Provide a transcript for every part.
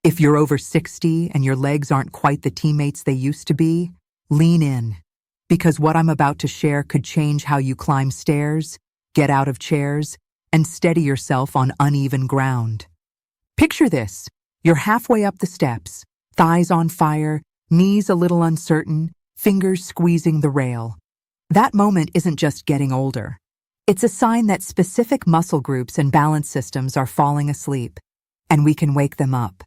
If you're over 60 and your legs aren't quite the teammates they used to be, lean in, because what I'm about to share could change how you climb stairs, get out of chairs, and steady yourself on uneven ground. Picture this. You're halfway up the steps, thighs on fire, knees a little uncertain, fingers squeezing the rail. That moment isn't just getting older. It's a sign that specific muscle groups and balance systems are falling asleep, and we can wake them up.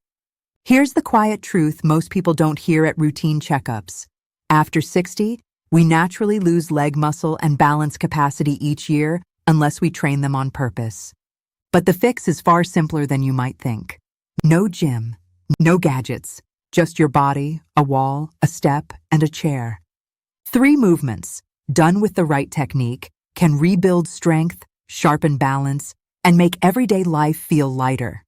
Here's the quiet truth most people don't hear at routine checkups. After 60, we naturally lose leg muscle and balance capacity each year unless we train them on purpose. But the fix is far simpler than you might think. No gym, no gadgets, just your body, a wall, a step, and a chair. 3 movements, done with the right technique, can rebuild strength, sharpen balance, and make everyday life feel lighter.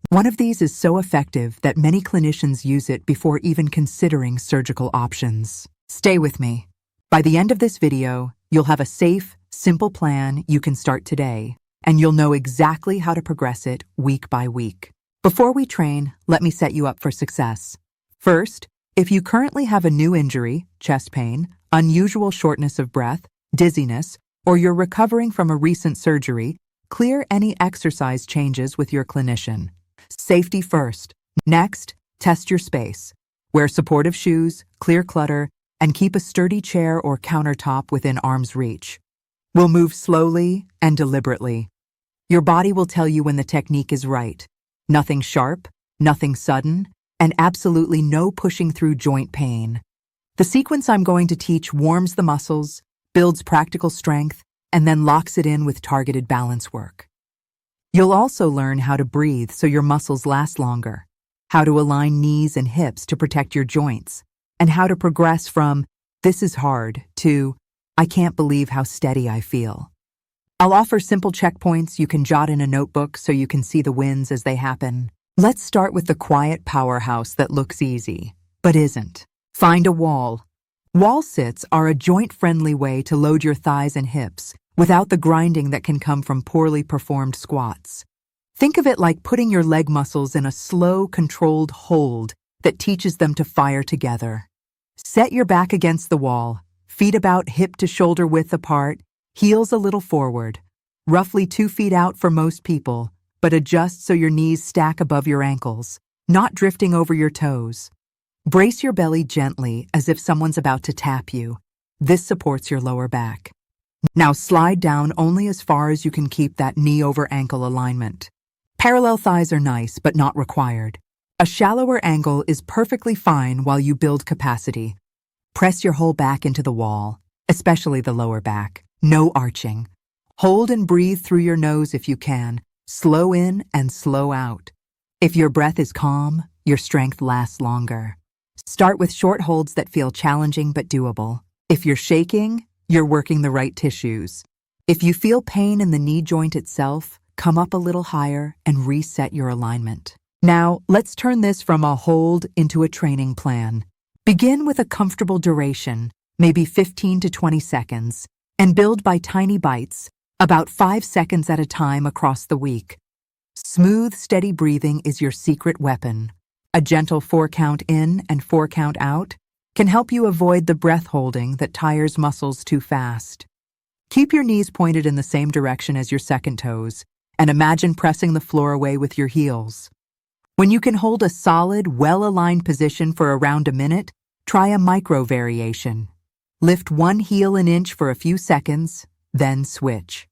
One of these is so effective that many clinicians use it before even considering surgical options. Stay with me. By the end of this video, you'll have a safe, simple plan you can start today, and you'll know exactly how to progress it week by week. Before we train, let me set you up for success. First, if you currently have a new injury, chest pain, unusual shortness of breath, dizziness, or you're recovering from a recent surgery, clear any exercise changes with your clinician. Safety first. Next, test your space. Wear supportive shoes, clear clutter, and keep a sturdy chair or countertop within arm's reach. We'll move slowly and deliberately. Your body will tell you when the technique is right. Nothing sharp, nothing sudden, and absolutely no pushing through joint pain. The sequence I'm going to teach warms the muscles, builds practical strength, and then locks it in with targeted balance work. You'll also learn how to breathe so your muscles last longer, how to align knees and hips to protect your joints, and how to progress from, "This is hard," to, "I can't believe how steady I feel." I'll offer simple checkpoints you can jot in a notebook so you can see the wins as they happen. Let's start with the quiet powerhouse that looks easy, but isn't. Find a wall. Wall sits are a joint-friendly way to load your thighs and hips without the grinding that can come from poorly performed squats. Think of it like putting your leg muscles in a slow, controlled hold that teaches them to fire together. Set your back against the wall, feet about hip to shoulder width apart, heels a little forward, roughly 2 feet out for most people, but adjust so your knees stack above your ankles, not drifting over your toes. Brace your belly gently as if someone's about to tap you. This supports your lower back. Now slide down only as far as you can keep that knee over ankle alignment. Parallel thighs are nice, but not required. A shallower angle is perfectly fine while you build capacity. Press your whole back into the wall, especially the lower back. No arching. Hold and breathe through your nose if you can. Slow in and slow out. If your breath is calm, your strength lasts longer. Start with short holds that feel challenging but doable. If you're shaking, you're working the right tissues. If you feel pain in the knee joint itself, come up a little higher and reset your alignment. Now, let's turn this from a hold into a training plan. Begin with a comfortable duration, maybe 15 to 20 seconds, and build by tiny bites, about 5 seconds at a time across the week. Smooth, steady breathing is your secret weapon. A gentle 4-count in and 4-count out can help you avoid the breath holding that tires muscles too fast. Keep your knees pointed in the same direction as your second toes, and imagine pressing the floor away with your heels. When you can hold a solid, well-aligned position for around a minute, try a micro variation. Lift one heel an inch for a few seconds, then switch.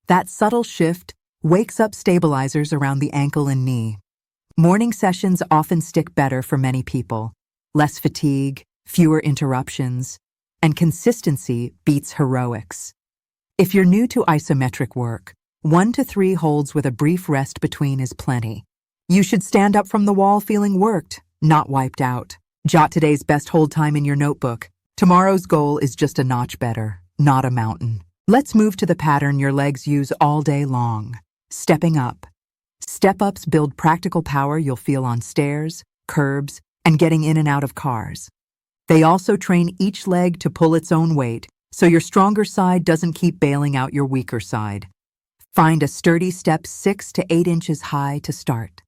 That subtle shift wakes up stabilizers around the ankle and knee. Morning sessions often stick better for many people. Less fatigue, fewer interruptions, and consistency beats heroics. If you're new to isometric work, 1 to 3 holds with a brief rest between is plenty. You should stand up from the wall feeling worked, not wiped out. Jot today's best hold time in your notebook. Tomorrow's goal is just a notch better, not a mountain. Let's move to the pattern your legs use all day long. Stepping up. Step-ups build practical power you'll feel on stairs, curbs, and getting in and out of cars. They also train each leg to pull its own weight, so your stronger side doesn't keep bailing out your weaker side. Find a sturdy step 6 to 8 inches high to start.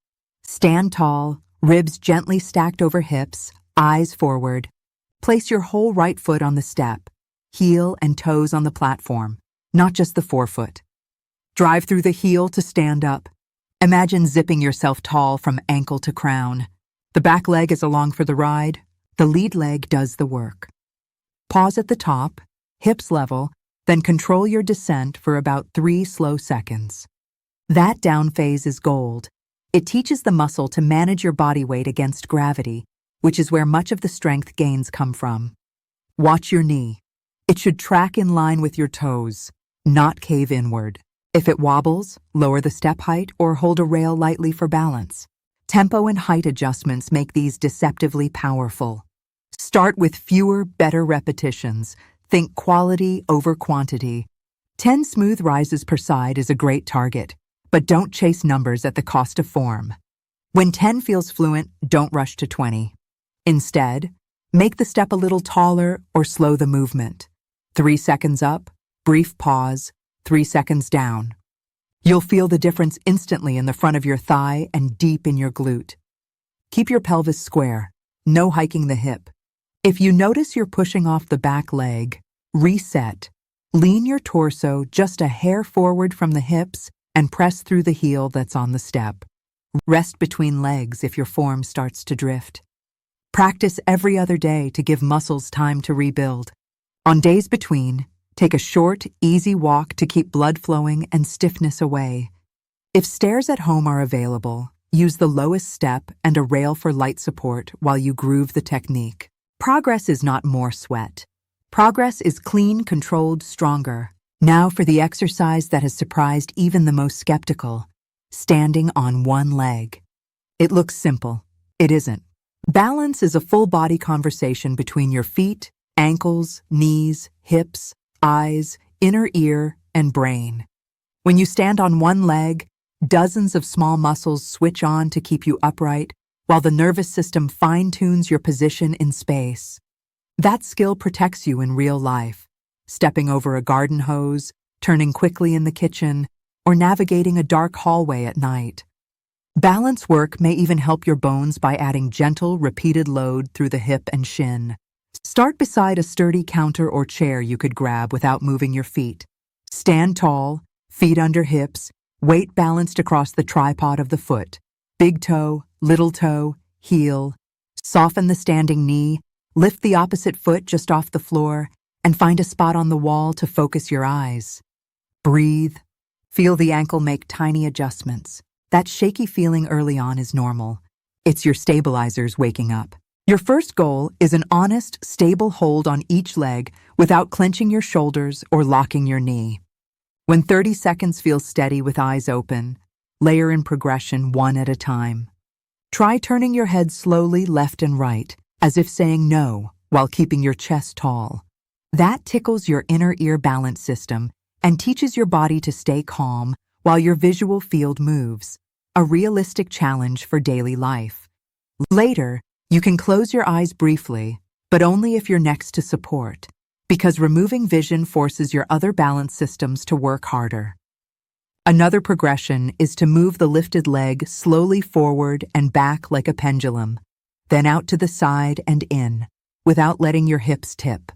Stand tall, Ribs gently stacked over hips, eyes forward. Place your whole right foot on the step, heel and toes on the platform, not just the forefoot. Drive through the heel to stand up. Imagine zipping yourself tall from ankle to crown. The back leg is along for the ride. The lead leg does the work. Pause at the top, hips level, then control your descent for about 3 slow seconds. That down phase is gold. It teaches the muscle to manage your body weight against gravity, which is where much of the strength gains come from. Watch your knee. It should track in line with your toes, not cave inward. If it wobbles, lower the step height or hold a rail lightly for balance. Tempo and height adjustments make these deceptively powerful. Start with fewer, better repetitions. Think quality over quantity. 10 smooth rises per side is a great target, but don't chase numbers at the cost of form. When 10 feels fluent, don't rush to 20. Instead, make the step a little taller or slow the movement. 3 seconds up, brief pause, 3 seconds down. You'll feel the difference instantly in the front of your thigh and deep in your glute. Keep your pelvis square, no hiking the hip. If you notice you're pushing off the back leg, reset. Lean your torso just a hair forward from the hips and press through the heel that's on the step. Rest between legs if your form starts to drift. Practice every other day to give muscles time to rebuild. On days between, take a short, easy walk to keep blood flowing and stiffness away. If stairs at home are available, use the lowest step and a rail for light support while you groove the technique. Progress is not more sweat. Progress is clean, controlled, stronger. Now for the exercise that has surprised even the most skeptical, standing on one leg. It looks simple. It isn't. Balance is a full-body conversation between your feet, ankles, knees, hips, eyes, inner ear, and brain. When you stand on one leg, dozens of small muscles switch on to keep you upright, while the nervous system fine-tunes your position in space. That skill protects you in real life, stepping over a garden hose, turning quickly in the kitchen, or navigating a dark hallway at night. Balance work may even help your bones by adding gentle, repeated load through the hip and shin. Start beside a sturdy counter or chair you could grab without moving your feet. Stand tall, feet under hips, weight balanced across the tripod of the foot. Big toe, little toe, heel. Soften the standing knee, lift the opposite foot just off the floor, and find a spot on the wall to focus your eyes. Breathe. Feel the ankle make tiny adjustments. That shaky feeling early on is normal. It's your stabilizers waking up. Your first goal is an honest, stable hold on each leg without clenching your shoulders or locking your knee. When 30 seconds feels steady with eyes open, layer in progression one at a time. Try turning your head slowly left and right, as if saying no, while keeping your chest tall. That tickles your inner ear balance system and teaches your body to stay calm while your visual field moves, a realistic challenge for daily life. Later, you can close your eyes briefly, but only if you're next to support, because removing vision forces your other balance systems to work harder. Another progression is to move the lifted leg slowly forward and back like a pendulum, then out to the side and in, without letting your hips tip.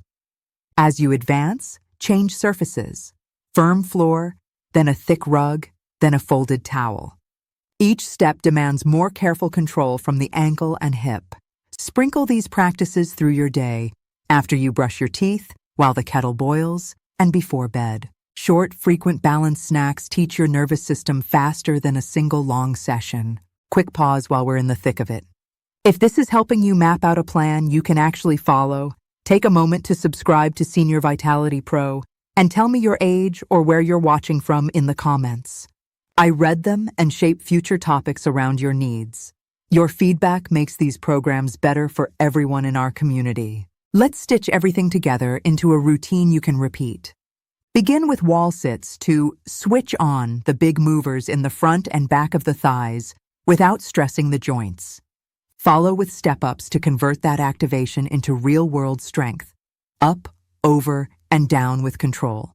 As you advance, change surfaces. Firm floor, then a thick rug, then a folded towel. Each step demands more careful control from the ankle and hip. Sprinkle these practices through your day, after you brush your teeth, while the kettle boils, and before bed. Short, frequent balance snacks teach your nervous system faster than a single long session. Quick pause while we're in the thick of it. If this is helping you map out a plan you can actually follow, take a moment to subscribe to Senior Vitality Pro and tell me your age or where you're watching from in the comments. I read them and shape future topics around your needs. Your feedback makes these programs better for everyone in our community. Let's stitch everything together into a routine you can repeat. Begin with wall sits to switch on the big movers in the front and back of the thighs without stressing the joints. Follow with step-ups to convert that activation into real-world strength. Up, over, and down with control.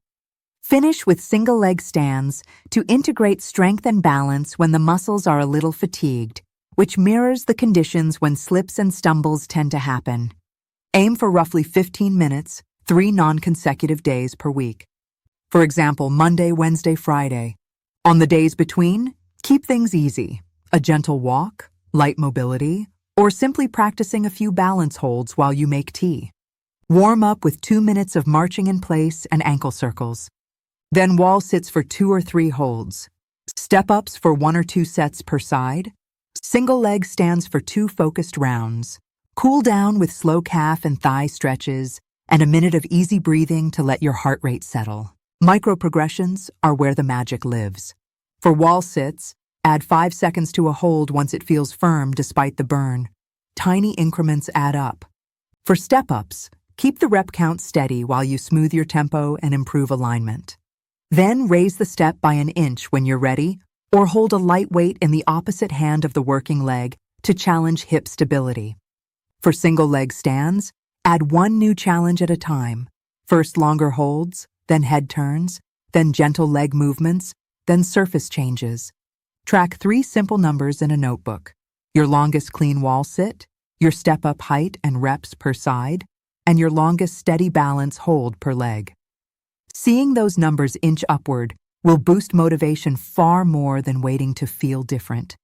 Finish with single leg stands to integrate strength and balance when the muscles are a little fatigued. which mirrors the conditions when slips and stumbles tend to happen. Aim for roughly 15 minutes, 3 non-consecutive days per week. For example, Monday, Wednesday, Friday. On the days between, keep things easy. A gentle walk, light mobility, or simply practicing a few balance holds while you make tea. Warm up with 2 minutes of marching in place and ankle circles. Then wall sits for 2 or 3 holds. Step-ups for 1 or 2 sets per side. Single leg stands for 2 focused rounds. Cool down with slow calf and thigh stretches and a minute of easy breathing to let your heart rate settle. Micro-progressions are where the magic lives. For wall sits, add 5 seconds to a hold once it feels firm despite the burn. Tiny increments add up. For step-ups, keep the rep count steady while you smooth your tempo and improve alignment. Then raise the step by an inch when you're ready, or hold a light weight in the opposite hand of the working leg to challenge hip stability. For single leg stands, add 1 new challenge at a time. First longer holds, then head turns, then gentle leg movements, then surface changes. Track 3 simple numbers in a notebook: your longest clean wall sit, your step-up height and reps per side, and your longest steady balance hold per leg. Seeing those numbers inch upward will boost motivation far more than waiting to feel different.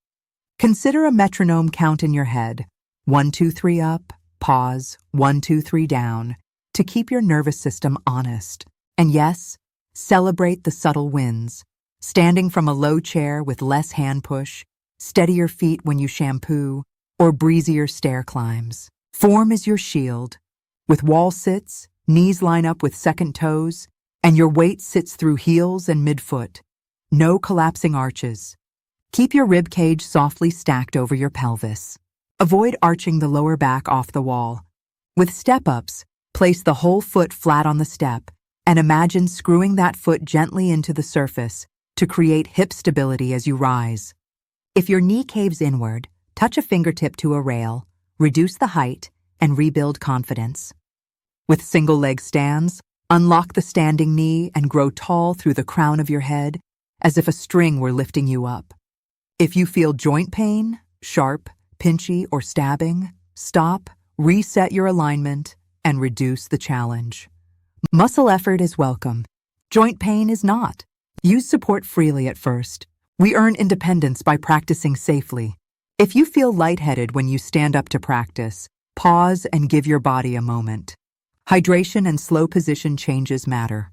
Consider a metronome count in your head: 1, 2, 3 up, pause, 1, 2, 3 down, to keep your nervous system honest. And yes, celebrate the subtle wins. Standing from a low chair with less hand push, steadier feet when you shampoo, or breezier stair climbs. Form is your shield. With wall sits, knees line up with second toes, and your weight sits through heels and midfoot. No collapsing arches. Keep your rib cage softly stacked over your pelvis. Avoid arching the lower back off the wall. With step-ups, place the whole foot flat on the step and imagine screwing that foot gently into the surface to create hip stability as you rise. If your knee caves inward, touch a fingertip to a rail, reduce the height, and rebuild confidence. With single leg stands, unlock the standing knee and grow tall through the crown of your head as if a string were lifting you up. If you feel joint pain, sharp, pinchy, or stabbing, stop, reset your alignment, and reduce the challenge. Muscle effort is welcome. Joint pain is not. Use support freely at first. We earn independence by practicing safely. If you feel lightheaded when you stand up to practice, pause and give your body a moment. Hydration and slow position changes matter.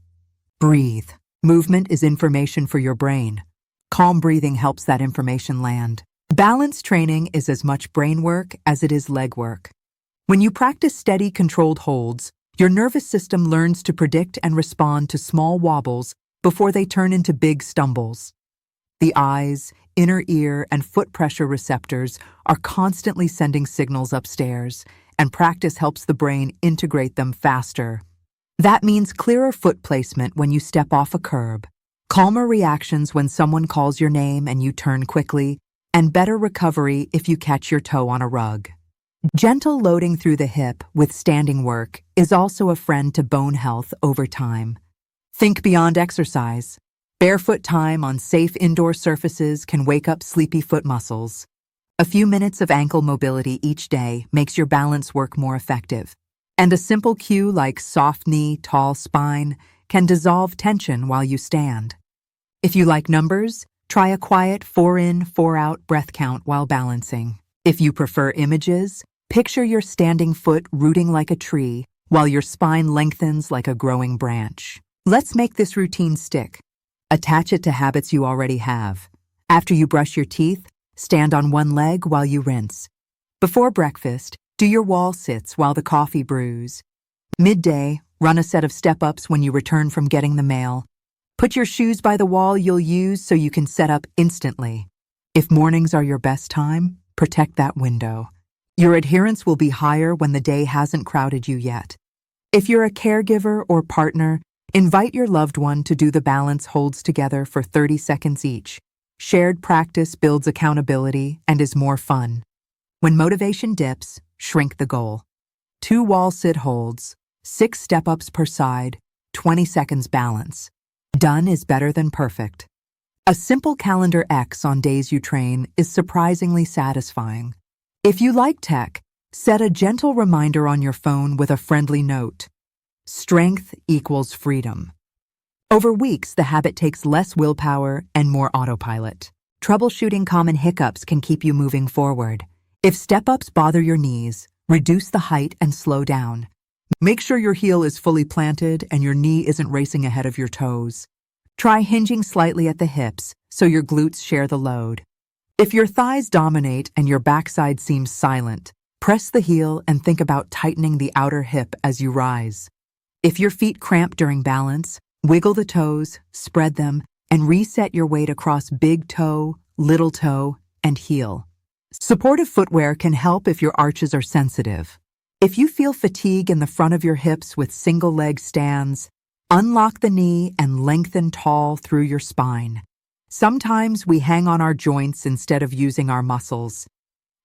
Breathe. Movement is information for your brain. Calm breathing helps that information land. Balance training is as much brain work as it is leg work. When you practice steady, controlled holds, your nervous system learns to predict and respond to small wobbles before they turn into big stumbles. The eyes, inner ear, and foot pressure receptors are constantly sending signals upstairs, and practice helps the brain integrate them faster. That means clearer foot placement when you step off a curb, calmer reactions when someone calls your name and you turn quickly, and better recovery if you catch your toe on a rug. Gentle loading through the hip with standing work is also a friend to bone health over time. Think beyond exercise. Barefoot time on safe indoor surfaces can wake up sleepy foot muscles. A few minutes of ankle mobility each day makes your balance work more effective. And a simple cue like soft knee, tall spine can dissolve tension while you stand. If you like numbers, try a quiet 4 in, 4 out breath count while balancing. If you prefer images, picture your standing foot rooting like a tree while your spine lengthens like a growing branch. Let's make this routine stick. Attach it to habits you already have. After you brush your teeth, stand on one leg while you rinse. Before breakfast, do your wall sits while the coffee brews. Midday, run a set of step-ups when you return from getting the mail. Put your shoes by the wall you'll use so you can set up instantly. If mornings are your best time, protect that window. Your adherence will be higher when the day hasn't crowded you yet. If you're a caregiver or partner, invite your loved one to do the balance holds together for 30 seconds each. Shared practice builds accountability and is more fun. When motivation dips, shrink the goal. 2 wall sit holds, 6 step-ups per side, 20 seconds balance. Done is better than perfect. A simple calendar X on days you train is surprisingly satisfying. If you like tech, set a gentle reminder on your phone with a friendly note. Strength equals freedom. Over weeks, the habit takes less willpower and more autopilot. Troubleshooting common hiccups can keep you moving forward. If step-ups bother your knees, reduce the height and slow down. Make sure your heel is fully planted and your knee isn't racing ahead of your toes. Try hinging slightly at the hips so your glutes share the load. If your thighs dominate and your backside seems silent, press the heel and think about tightening the outer hip as you rise. If your feet cramp during balance, wiggle the toes, spread them, and reset your weight across big toe, little toe, and heel. Supportive footwear can help if your arches are sensitive. If you feel fatigue in the front of your hips with single leg stands, unlock the knee and lengthen tall through your spine. Sometimes we hang on our joints instead of using our muscles.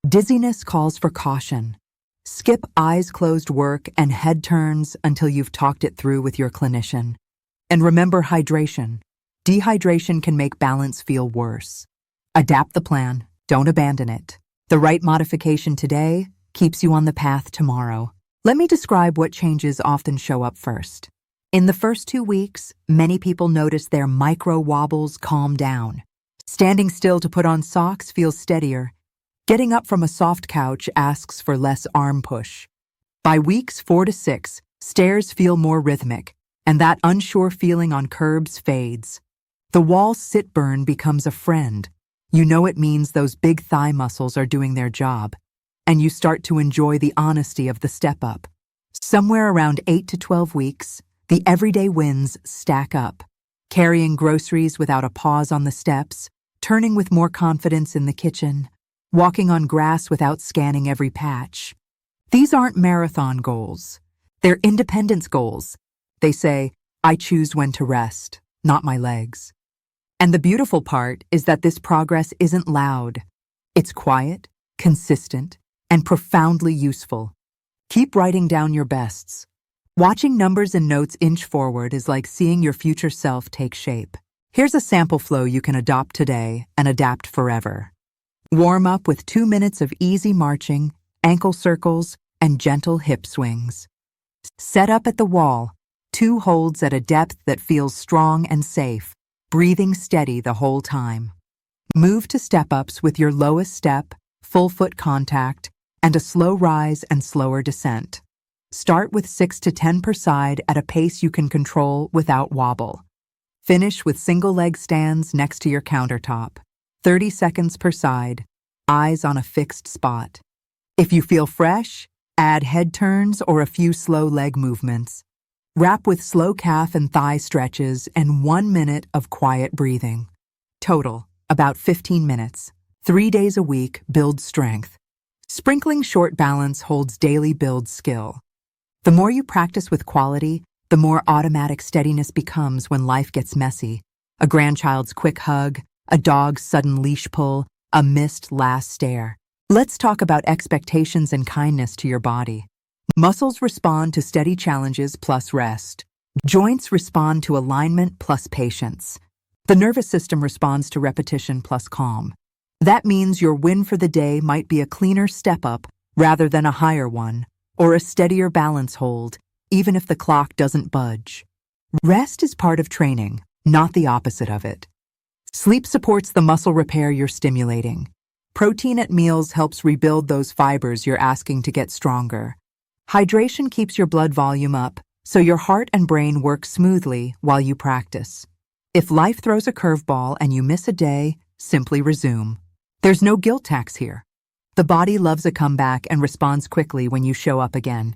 Dizziness calls for caution. Skip eyes closed work and head turns until you've talked it through with your clinician. And remember hydration. Dehydration can make balance feel worse. Adapt the plan, don't abandon it. The right modification today keeps you on the path tomorrow. Let me describe what changes often show up first. In the first 2 weeks, many people notice their micro wobbles calm down. Standing still to put on socks feels steadier. Getting up from a soft couch asks for less arm push. By weeks 4 to 6, stairs feel more rhythmic, and that unsure feeling on curbs fades. The wall sit burn becomes a friend. You know it means those big thigh muscles are doing their job, and you start to enjoy the honesty of the step up. Somewhere around 8 to 12 weeks, the everyday wins stack up. Carrying groceries without a pause on the steps, turning with more confidence in the kitchen, walking on grass without scanning every patch. These aren't marathon goals. They're independence goals. They say, I choose when to rest, not my legs. And the beautiful part is that this progress isn't loud. It's quiet, consistent, and profoundly useful. Keep writing down your bests. Watching numbers and notes inch forward is like seeing your future self take shape. Here's a sample flow you can adopt today and adapt forever. Warm up with 2 minutes of easy marching, ankle circles, and gentle hip swings. Set up at the wall, 2 holds at a depth that feels strong and safe, breathing steady the whole time. Move to step-ups with your lowest step, full foot contact, and a slow rise and slower descent. Start with 6 to 10 per side at a pace you can control without wobble. Finish with single leg stands next to your countertop, 30 seconds per side, eyes on a fixed spot. If you feel fresh, add head turns or a few slow leg movements. Wrap with slow calf and thigh stretches and 1 minute of quiet breathing. Total, about 15 minutes. 3 days a week builds strength. Sprinkling short balance holds daily build skill. The more you practice with quality, the more automatic steadiness becomes when life gets messy. A grandchild's quick hug, a dog's sudden leash pull, a missed last stare. Let's talk about expectations and kindness to your body. Muscles respond to steady challenges plus rest. Joints respond to alignment plus patience. The nervous system responds to repetition plus calm. That means your win for the day might be a cleaner step up rather than a higher one, or a steadier balance hold, even if the clock doesn't budge. Rest is part of training, not the opposite of it. Sleep supports the muscle repair you're stimulating. Protein at meals helps rebuild those fibers you're asking to get stronger. Hydration keeps your blood volume up, so your heart and brain work smoothly while you practice. If life throws a curveball and you miss a day, simply resume. There's no guilt tax here. The body loves a comeback and responds quickly when you show up again.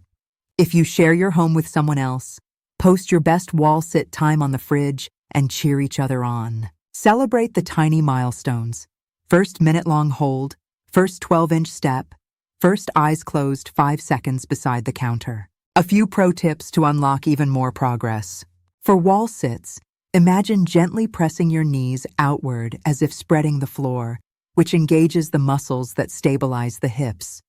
If you share your home with someone else, post your best wall sit time on the fridge and cheer each other on. Celebrate the tiny milestones. First minute-long hold, first 12-inch step, first eyes closed 5 seconds beside the counter. A few pro tips to unlock even more progress. For wall sits, imagine gently pressing your knees outward as if spreading the floor, which engages the muscles that stabilize the hips.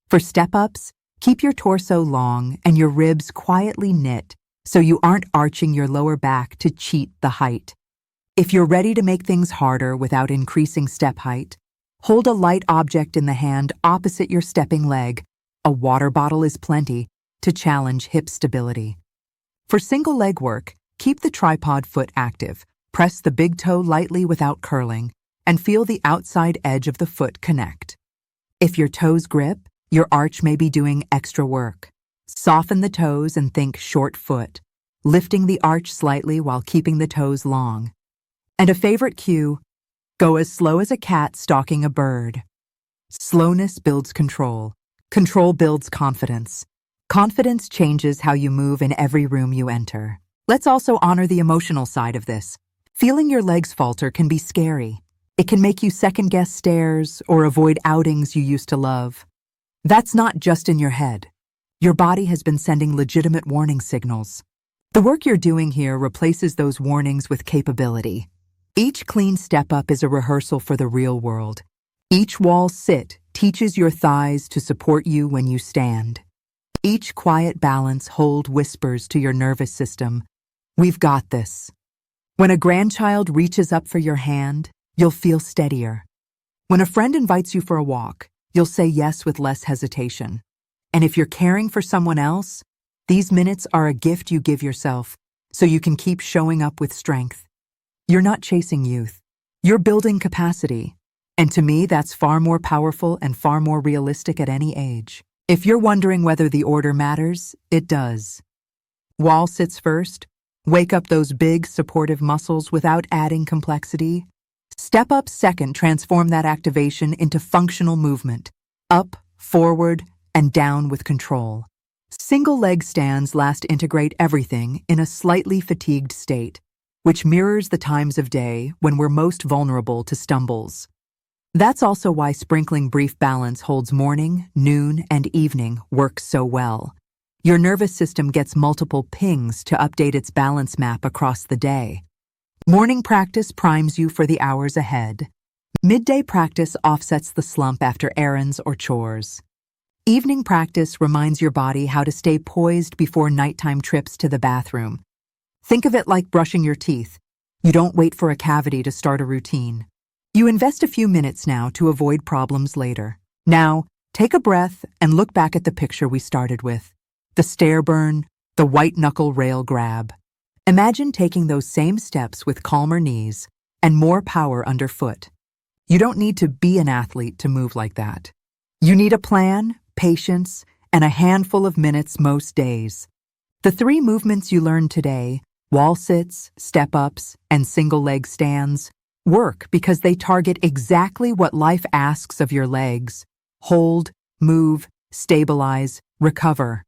For step-ups, keep your torso long and your ribs quietly knit so you aren't arching your lower back to cheat the height. If you're ready to make things harder without increasing step height, hold a light object in the hand opposite your stepping leg. A water bottle is plenty to challenge hip stability. For single leg work, keep the tripod foot active. Press the big toe lightly without curling, and feel the outside edge of the foot connect. If your toes grip, your arch may be doing extra work. Soften the toes and think short foot, lifting the arch slightly while keeping the toes long. And a favorite cue, go as slow as a cat stalking a bird. Slowness builds control. Control builds confidence. Confidence changes how you move in every room you enter. Let's also honor the emotional side of this. Feeling your legs falter can be scary. It can make you second-guess stairs or avoid outings you used to love. That's not just in your head. Your body has been sending legitimate warning signals. The work you're doing here replaces those warnings with capability. Each clean step-up is a rehearsal for the real world. Each wall sit teaches your thighs to support you when you stand. Each quiet balance hold whispers to your nervous system, "We've got this." When a grandchild reaches up for your hand, you'll feel steadier. When a friend invites you for a walk, you'll say yes with less hesitation. And if you're caring for someone else, these minutes are a gift you give yourself so you can keep showing up with strength. You're not chasing youth. You're building capacity. And to me, that's far more powerful and far more realistic at any age. If you're wondering whether the order matters, it does. Wall sits first. Wake up those big, supportive muscles without adding complexity. Step up second, transform that activation into functional movement. Up, forward, and down with control. Single leg stands last integrate everything in a slightly fatigued state, which mirrors the times of day when we're most vulnerable to stumbles. That's also why sprinkling brief balance holds morning, noon, and evening works so well. Your nervous system gets multiple pings to update its balance map across the day. Morning practice primes you for the hours ahead. Midday practice offsets the slump after errands or chores. Evening practice reminds your body how to stay poised before nighttime trips to the bathroom. Think of it like brushing your teeth. You don't wait for a cavity to start a routine. You invest a few minutes now to avoid problems later. Now, take a breath and look back at the picture we started with. The stair burn, the white knuckle rail grab. Imagine taking those same steps with calmer knees and more power underfoot. You don't need to be an athlete to move like that. You need a plan, patience, and a handful of minutes most days. The 3 movements you learned today, wall sits, step-ups, and single leg stands, work because they target exactly what life asks of your legs. Hold, move, stabilize, recover.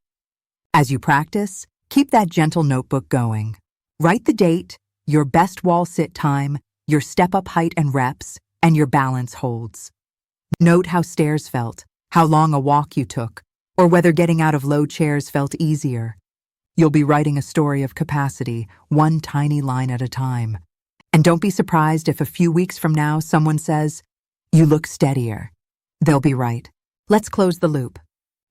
As you practice, keep that gentle notebook going. Write the date, your best wall sit time, your step-up height and reps, and your balance holds. Note how stairs felt, how long a walk you took, or whether getting out of low chairs felt easier. You'll be writing a story of capacity, one tiny line at a time. And don't be surprised if a few weeks from now someone says, "You look steadier." They'll be right. Let's close the loop.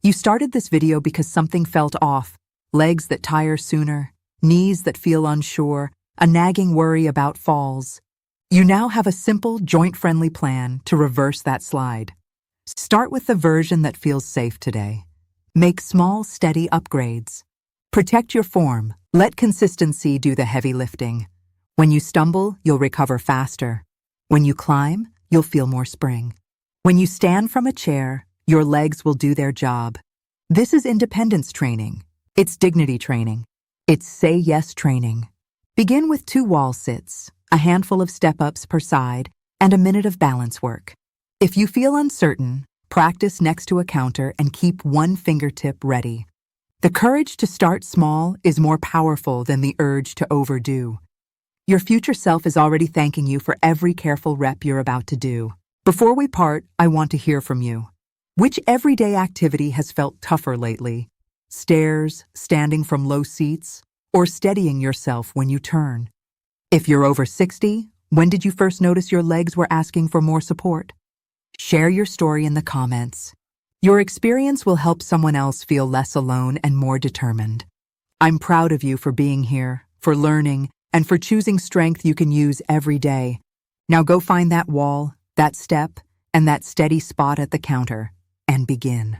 You started this video because something felt off. Legs that tire sooner, knees that feel unsure, a nagging worry about falls. You now have a simple, joint-friendly plan to reverse that slide. Start with the version that feels safe today. Make small, steady upgrades. Protect your form. Let consistency do the heavy lifting. When you stumble, you'll recover faster. When you climb, you'll feel more spring. When you stand from a chair, your legs will do their job. This is independence training. It's dignity training. It's say yes training. Begin with 2 wall sits, a handful of step-ups per side, and a minute of balance work. If you feel uncertain, practice next to a counter and keep one fingertip ready. The courage to start small is more powerful than the urge to overdo. Your future self is already thanking you for every careful rep you're about to do. Before we part, I want to hear from you. Which everyday activity has felt tougher lately? Stairs, standing from low seats, or steadying yourself when you turn? If you're over 60, when did you first notice your legs were asking for more support? Share your story in the comments. Your experience will help someone else feel less alone and more determined. I'm proud of you for being here, for learning, and for choosing strength you can use every day. Now go find that wall, that step, and that steady spot at the counter, and begin.